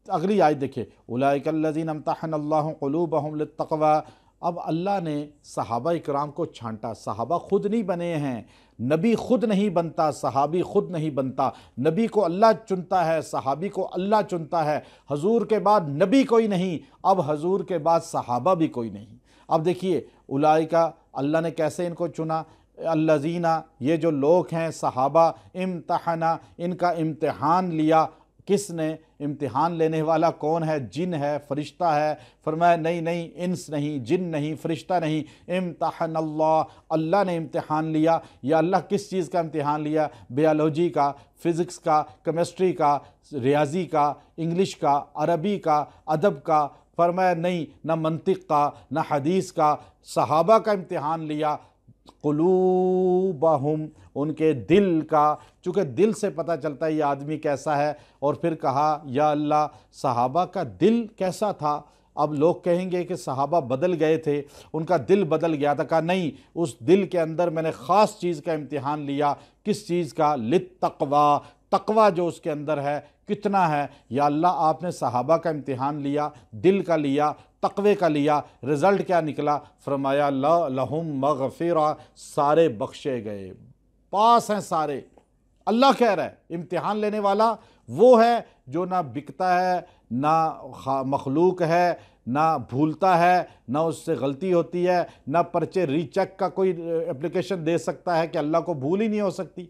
اگلی آیت دیکھیں، اولئک الذین امتحن اللہ قلوبہم للتقوی۔ اب اللہ نے صحابہ اکرام کو چھانٹا، صحابہ خود نہیں بنے ہیں، نبی خود نہیں بنتا، صحابی خود نہیں بنتا، نبی کو اللہ چنتا ہے، صحابی کو اللہ چنتا ہے۔ حضور کے بعد نبی کوئی نہیں، اب حضور کے بعد صحابہ بھی کوئی نہیں۔ اب دیکھیے اولئک، اللہ نے کیسے ان کو چنا، الذین، یہ جو لوگ ہیں صحابہ، امتحنا، ان کا امتحان لیا۔ کس نے امتحان لینے والا کون ہے؟ جن ہے، فرشتہ ہے؟ فرمایا نہیں نہیں، انس نہیں، جن نہیں، فرشتہ نہیں، امتحن اللہ، اللہ نے امتحان لیا۔ یا اللہ کس چیز کا امتحان لیا؟ بیالوجی کا، فزکس کا، کیمسٹری کا، ریاضی کا، انگلش کا، عربی کا، ادب کا؟ فرمایا نہیں، نہ منطق کا، نہ حدیث کا۔ صحابہ کا امتحان لیا، قلوبہم، ان کے دل کا، چونکہ دل سے پتہ چلتا ہے یہ آدمی کیسا ہے۔ اور پھر کہا یا اللہ صحابہ کا دل کیسا تھا؟ اب لوگ کہیں گے کہ صحابہ بدل گئے تھے، ان کا دل بدل گیا تھا۔ کہا نہیں، اس دل کے اندر میں نے خاص چیز کا امتحان لیا۔ کس چیز کا؟ للتقوی، تقوی جو اس کے اندر ہے کتنا ہے۔ یا اللہ آپ نے صحابہ کا امتحان لیا، دل کا لیا، تقوی کا لیا، رزلٹ کیا نکلا؟ فرمایا لہم مغفرہ، سارے بخشے گئے، پاس ہیں سارے۔ اللہ کہہ رہا ہے امتحان لینے والا وہ ہے جو نہ بکتا ہے، نہ مخلوق ہے، نہ بھولتا ہے، نہ اس سے غلطی ہوتی ہے، نہ پرچے ری چیک کا کوئی اپلیکیشن دے سکتا ہے کہ اللہ کو بھول ہی نہیں ہو سکتی۔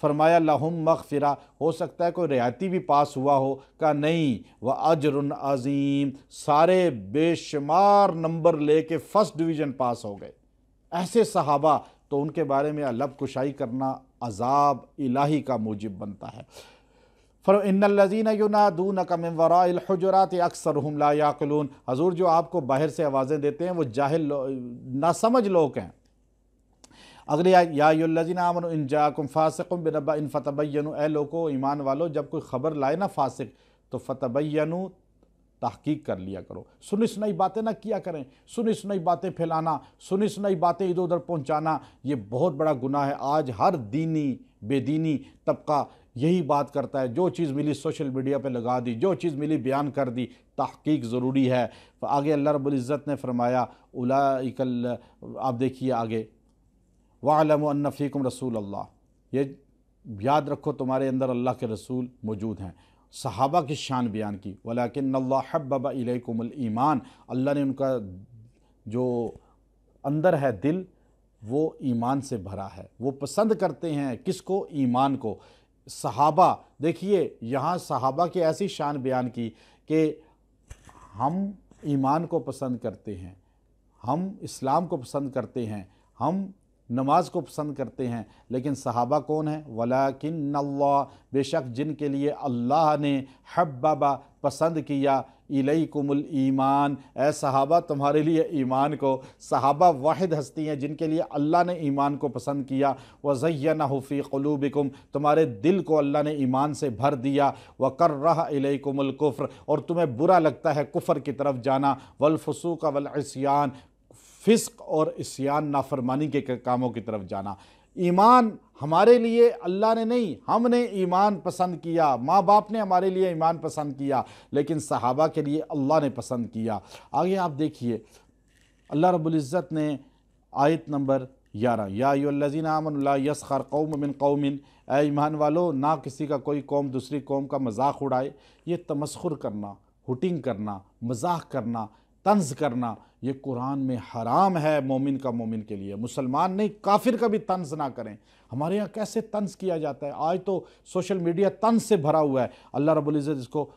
فرمایا لہم مغفرہ، ہو سکتا ہے کوئی رعایتی بھی پاس ہوا ہو، کہا نہیں، وَأَجْرٌ عظیم، سارے بے شمار نمبر لے کے فرسٹ ڈویژن پاس ہو گئے۔ ایسے صحابہ تو ان کے بارے میں لب کشائی کرنا عذاب الہی کا موجب بنتا ہے۔ فَإِنَّ الَّذِينَ يُنَادُونَكَ مِن وَرَاءِ الْحُجُرَاتِ أَكْثَرُهُمْ لَا يَعْقِلُونَ، حضور جو آپ کو باہر سے آوازیں دیتے ہیں وہ جاہل ناسمجھ لوگ ہیں۔ اگلی آیت، یا ایھا الذین آمنوا ان جاءکم فاسق بنبأ فتبینوا، اے لوگو ایمان والو جب کوئی خبر لائے نا فاسق تو فتبینوا، تحقیق کر لیا کرو، سنی سنائی باتیں نہ کیا کریں، سنی سنائی باتیں پھیلانا، سنی سنائی باتیں ادھر ادھر پہنچانا، یہ بہت بڑا گناہ ہے۔ آج ہر دینی بے دینی طبقہ یہی بات کرتا ہے، جو چیز ملی سوشل میڈیا پہ لگا دی، جو چیز ملی بیان کر دی۔ تحقیق ضروری ہے۔ آگے اللہ رب العزت نے فرمایا اولئک، آپ دیکھیے آگے، وَاعْلَمُوا أَنَّ فِيكُمْ رَسُولَ اللّہ، یہ یاد رکھو تمہارے اندر اللہ کے رسول موجود ہیں۔ صحابہ کی شان بیان کی، وَلَكِنَّ اللّہ حَبَّبَ إِلَيْكُمُ الْإِيمَانَ، اللہ نے ان کا جو اندر ہے دل وہ ایمان سے بھرا ہے، وہ پسند کرتے ہیں کس کو؟ ایمان کو۔ صحابہ دیکھیے یہاں صحابہ کی ایسی شان بیان کی کہ ہم ایمان کو پسند کرتے ہیں، ہم اسلام کو پسند کرتے ہیں، ہم نماز کو پسند کرتے ہیں، لیکن صحابہ کون ہیں؟ وَلَكِنَّ اللّہ، بے شک جن کے لیے اللہ نے حببہ پسند کیا، الیکم الایمان، اے صحابہ تمہارے لیے ایمان کو۔ صحابہ واحد ہستی ہیں جن کے لیے اللہ نے ایمان کو پسند کیا۔ وَزَيَّنَهُ فِي قُلُوبِكُمْ، تمہارے دل کو اللہ نے ایمان سے بھر دیا۔ وَكَرَّهَ إِلَيْكُمُ الْكُفْرَ، اور تمہیں برا لگتا ہے کفر کی طرف جانا۔ وَالْفُسُوقَ وَالْعِصْيَانَ، فسق اور عصیان نافرمانی کے کاموں کی طرف جانا۔ ایمان ہمارے لیے اللہ نے نہیں، ہم نے ایمان پسند کیا، ماں باپ نے ہمارے لیے ایمان پسند کیا، لیکن صحابہ کے لیے اللہ نے پسند کیا۔ آگے آپ دیکھیے اللہ رب العزت نے آیت نمبر 11، یا ایھا الذین آمنوا لا یسخر قوم من قوم، اے ایمان والو نہ کسی کا کوئی قوم دوسری قوم کا مذاق اڑائے۔ یہ تمسخر کرنا، ہوٹنگ کرنا، مذاق کرنا، طنز کرنا، یہ قرآن میں حرام ہے مومن کا مومن کے لیے۔ مسلمان نہیں، کافر کا بھی طنز نہ کریں۔ ہمارے ہاں کیسے طنز کیا جاتا ہے، آج تو سوشل میڈیا طنز سے بھرا ہوا ہے۔ اللہ رب العزت اس کو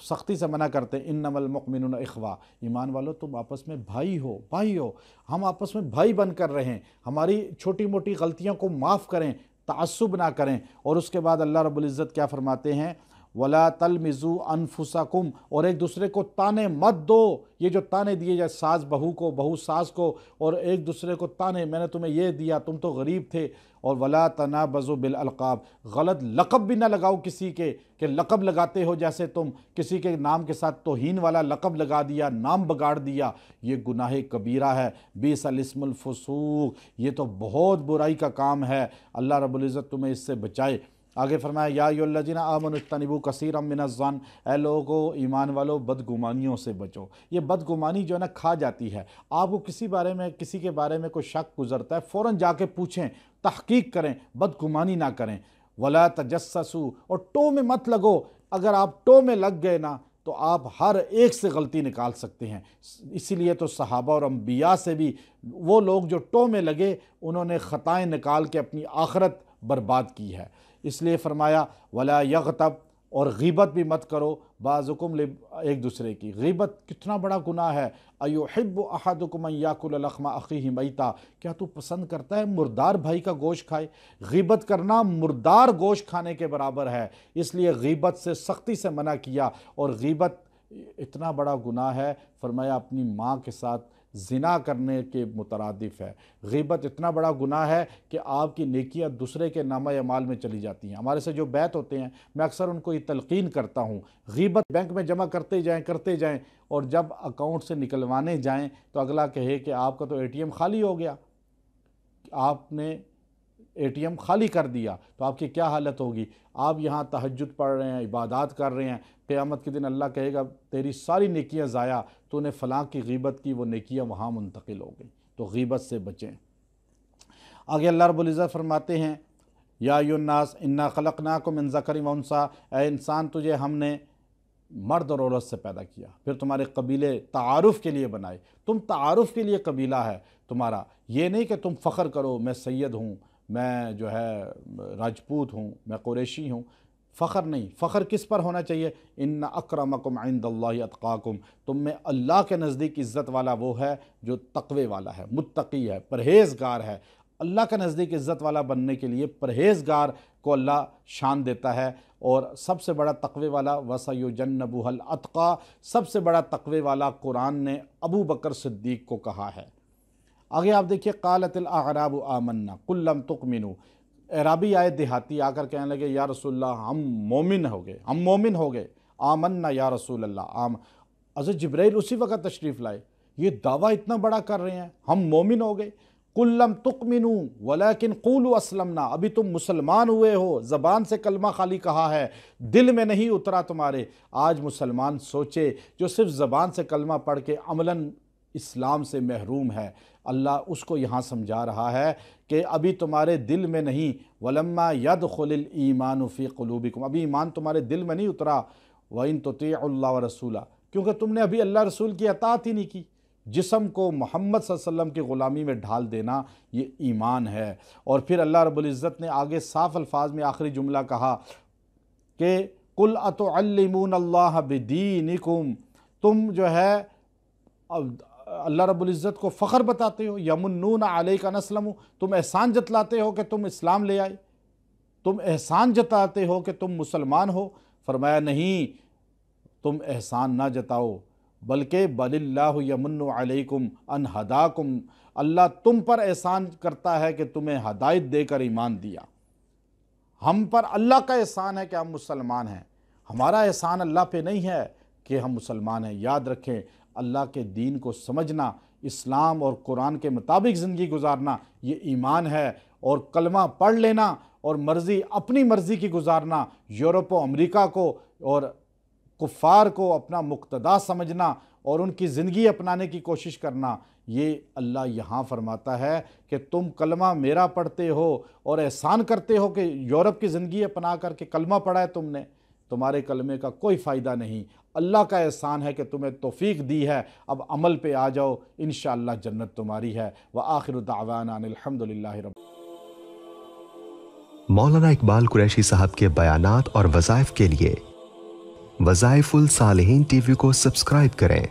سختی سے منع کرتے ہیں، انما المؤمنون اخوہ، ایمان والو تم آپس میں بھائی ہو، بھائی ہو، ہم آپس میں بھائی بن کر رہیں، ہماری چھوٹی موٹی غلطیوں کو معاف کریں، تعصب نہ کریں۔ اور اس کے بعد اللہ رب العزت کیا فرماتے ہیں؟ وَلَا تَلْمِزُوا أَنفُسَكُمْ، اور ایک دوسرے کو تانے مت دو۔ یہ جو تانے دیے جائے ساس بہو کو، بہو ساس کو، اور ایک دوسرے کو تانے، میں نے تمہیں یہ دیا، تم تو غریب تھے۔ اور وَلَا تَنَابَزُوا بِالْأَلْقَابِ، غلط لقب بھی نہ لگاؤ کسی کے، کہ لقب لگاتے ہو جیسے تم کسی کے نام کے ساتھ توہین والا لقب لگا دیا، نام بگاڑ دیا، یہ گناہ کبیرہ ہے۔ بئس الاسم الفسوق، یہ تو بہت برائی کا کام ہے، اللہ رب العزت تمہیں اس سے بچائے۔ آگے فرمایا یا ایھا الذین آمنوا اجتنبوا کثیرا من الظن، اے لوگو ایمان والو بدگمانیوں سے بچو۔ یہ بدگمانی جو ہے نا کھا جاتی ہے۔ آپ کو کسی کے بارے میں کوئی شک گزرتا ہے، فوراً جا کے پوچھیں، تحقیق کریں، بدگمانی نہ کریں۔ ولا تجسسوا، اور ٹو میں مت لگو۔ اگر آپ ٹو میں لگ گئے نا تو آپ ہر ایک سے غلطی نکال سکتے ہیں۔ اسی لیے تو صحابہ اور انبیاء سے بھی وہ لوگ جو ٹو میں لگے انہوں نے خطائیں نکال کے اپنی آخرت برباد کی ہے۔ اس لیے فرمایا ولا یغتب، اور غیبت بھی مت کرو، بعضکم ایک دوسرے کی۔ غیبت کتنا بڑا گناہ ہے۔ ایحب احدکم ان یاکل لحم اخیہ میتا، کیا تو پسند کرتا ہے مردار بھائی کا گوشت کھائے؟ غیبت کرنا مردار گوشت کھانے کے برابر ہے، اس لیے غیبت سے سختی سے منع کیا۔ اور غیبت اتنا بڑا گناہ ہے، فرمایا اپنی ماں کے ساتھ زنا کرنے کے مترادف ہے۔ غیبت اتنا بڑا گناہ ہے کہ آپ کی نیکیاں دوسرے کے نامہ اعمال میں چلی جاتی ہیں۔ ہمارے سے جو بیعت ہوتے ہیں میں اکثر ان کو یہ تلقین کرتا ہوں، غیبت بینک میں جمع کرتے جائیں، اور جب اکاؤنٹ سے نکلوانے جائیں تو اگلا کہے کہ آپ کا تو اے ٹی ایم خالی ہو گیا، آپ نے اے ٹی ایم خالی کر دیا، تو آپ کی کیا حالت ہوگی؟ آپ یہاں تہجد پڑھ رہے ہیں، عبادات کر رہے ہیں، قیامت کے دن اللہ کہے گا تیری ساری نیکیاں ضائع، تو نے فلاں کی غیبت کی، وہ نیکیاں وہاں منتقل ہو گئی۔ تو غیبت سے بچیں۔ آگے اللہ رب العزت فرماتے ہیں یا ایھا الناس انا خلقناکم من ذکر و انثی، اے انسان تجھے ہم نے مرد اور عورت سے پیدا کیا، پھر تمہارے قبیلے تعارف کے لیے بنائے، تم تعارف کے لیے قبیلہ ہے تمہارا، یہ نہیں کہ تم فخر کرو میں سید ہوں، میں جو ہے راجپوت ہوں، میں قریشی ہوں، فخر نہیں۔ فخر کس پر ہونا چاہیے؟ ان اکرمکم عند اللہ اتقاکم، تم میں اللہ کے نزدیک عزت والا وہ ہے جو تقوی والا ہے، متقی ہے، پرہیزگار ہے۔ اللہ کے نزدیک عزت والا بننے کے لیے پرہیزگار کو اللہ شان دیتا ہے، اور سب سے بڑا تقوی والا وَسَيُجَنَّبُهَا الْأَتْقَى، سب سے بڑا تقوی والا قرآن نے ابو بکر صدیق کو کہا ہے۔ آگے آپ دیکھیے قالت الاعراب آمنا قل لم تؤمنوا، اعرابی آئے دیہاتی آ کر کہنے لگے یا رسول اللہ ہم مومن ہو گئے، آمنا یا رسول اللہ حضرت جبرائیل اسی وقت تشریف لائے، یہ دعویٰ اتنا بڑا کر رہے ہیں ہم مومن ہو گئے۔ قل لم تؤمنوا ولکن قولوا اسلمنا، ابھی تم مسلمان ہوئے ہو، زبان سے کلمہ خالی کہا ہے، دل میں نہیں اترا تمہارے۔ آج مسلمان سوچے جو صرف زبان سے کلمہ پڑھ کے عملاً اسلام سے محروم ہے، اللہ اس کو یہاں سمجھا رہا ہے کہ ابھی تمہارے دل میں نہیں، ولما يدخل الایمان فی قلوبکم، ابھی ایمان تمہارے دل میں نہیں اترا، وَإِن تُطِيعُوا اللَّهَ وَرَسُولَهُ، کیونکہ تم نے ابھی اللہ رسول کی اطاعت ہی نہیں کی۔ جسم کو محمد صلی اللہ علیہ وسلم کی غلامی میں ڈھال دینا یہ ایمان ہے۔ اور پھر اللہ رب العزت نے آگے صاف الفاظ میں آخری جملہ کہا کہ قُلْ أَتُعَلِّمُونَ اللَّهَ بِدِينِكُمْ، تم جو ہے اللہ رب العزت کو فخر بتاتے ہو، یمنون علیک ان اسلموا، تم احسان جتلاتے ہو کہ تم اسلام لے آئے، تم احسان جتاتے ہو کہ تم مسلمان ہو۔ فرمایا نہیں، تم احسان نہ جتاؤ، بلکہ بل اللہ یمن علیکم ان ہداکم، اللہ تم پر احسان کرتا ہے کہ تمہیں ہدایت دے کر ایمان دیا۔ ہم پر اللہ کا احسان ہے کہ ہم مسلمان ہیں، ہمارا احسان اللہ پہ نہیں ہے کہ ہم مسلمان ہیں۔ یاد رکھیں، اللہ کے دین کو سمجھنا، اسلام اور قرآن کے مطابق زندگی گزارنا یہ ایمان ہے، اور کلمہ پڑھ لینا اور اپنی مرضی کی گزارنا، یورپ و امریکہ کو اور کفار کو اپنا مقتدا سمجھنا اور ان کی زندگی اپنانے کی کوشش کرنا، یہ اللہ یہاں فرماتا ہے کہ تم کلمہ میرا پڑھتے ہو اور احسان کرتے ہو کہ یورپ کی زندگی اپنا کر کے کلمہ پڑھا ہے تم نے، تمہارے کلمے کا کوئی فائدہ نہیں۔ اللہ کا احسان ہے کہ تمہیں توفیق دی ہے، اب عمل پہ آ جاؤ، انشاءاللہ جنت تمہاری ہے۔ وآخر دعوانا ان الحمدللہ رب۔ مولانا اقبال قریشی صاحب کے بیانات اور وظائف کے لیے وظائف الصالحین ٹی وی کو سبسکرائب کریں۔